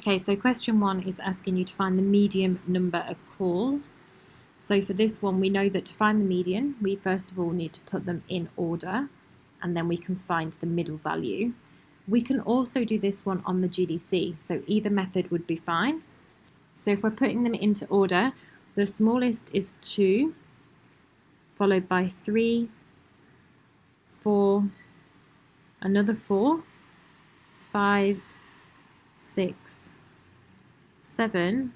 Okay, so question 1 is asking you to find the median number of calls. So for this one, we know that to find the median, we first of all need to put them in order, and then we can find the middle value. We can also do this one on the GDC, so either method would be fine. So if we're putting them into order, the smallest is 2, followed by 3, 4, another 4, 5, 6, 7,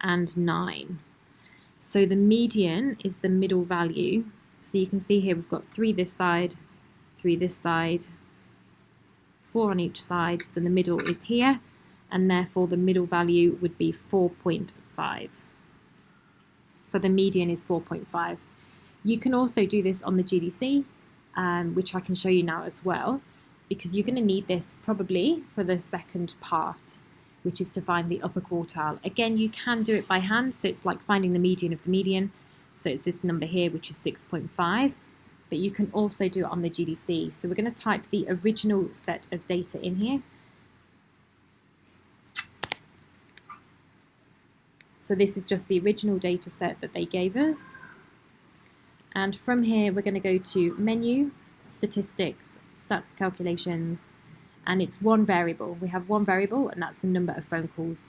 and 9. So the median is the middle value. So you can see here we've got 3 this side, 3 this side, 4 on each side. So the middle is here, and therefore the middle value would be 4.5. So the median is 4.5. You can also do this on the GDC, which I can show you now as well, because you're going to need this probably for the second part, which is to find the upper quartile. Again, you can do it by hand, so it's like finding the median of the median. So it's this number here, which is 6.5, but you can also do it on the GDC. So we're going to type the original set of data in here. So this is just the original data set that they gave us. And from here, we're going to go to Menu, Statistics, Stats Calculations, and it's one variable. We have one variable, and that's the number of phone calls.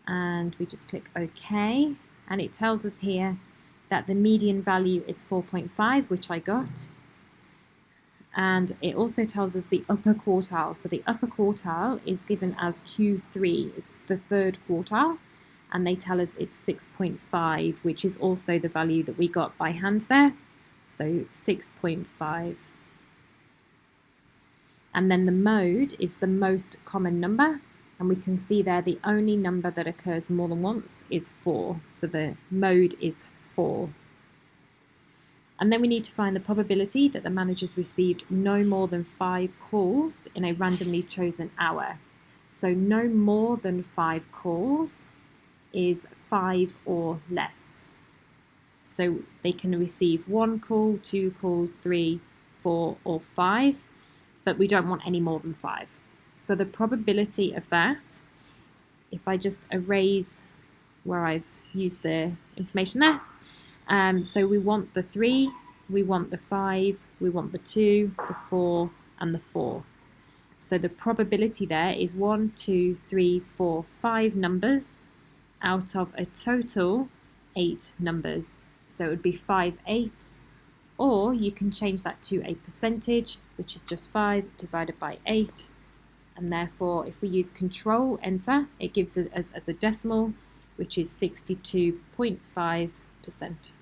And we just click OK, and it tells us here that the median value is 4.5, which I got. And it also tells us the upper quartile. So the upper quartile is given as Q3. It's the third quartile, and they tell us it's 6.5, which is also the value that we got by hand there. So 6.5. And then the mode is the most common number, and we can see there the only number that occurs more than once is 4. So the mode is 4. And then we need to find the probability that the managers received no more than 5 calls in a randomly chosen hour. So no more than 5 calls is 5 or less. So they can receive 1 call, 2 calls, 3, 4, or 5, but we don't want any more than 5. So the probability of that, if I just erase where I've used the information there, so we want the 3, we want the 5, we want the 2, the 4, and the 4. So the probability there is 1, 2, 3, 4, 5 numbers out of a total 8 numbers. So it would be 5 eighths, or you can change that to a percentage, which is just 5 divided by 8. And therefore, if we use Control Enter, it gives it as a decimal, which is 62.5%.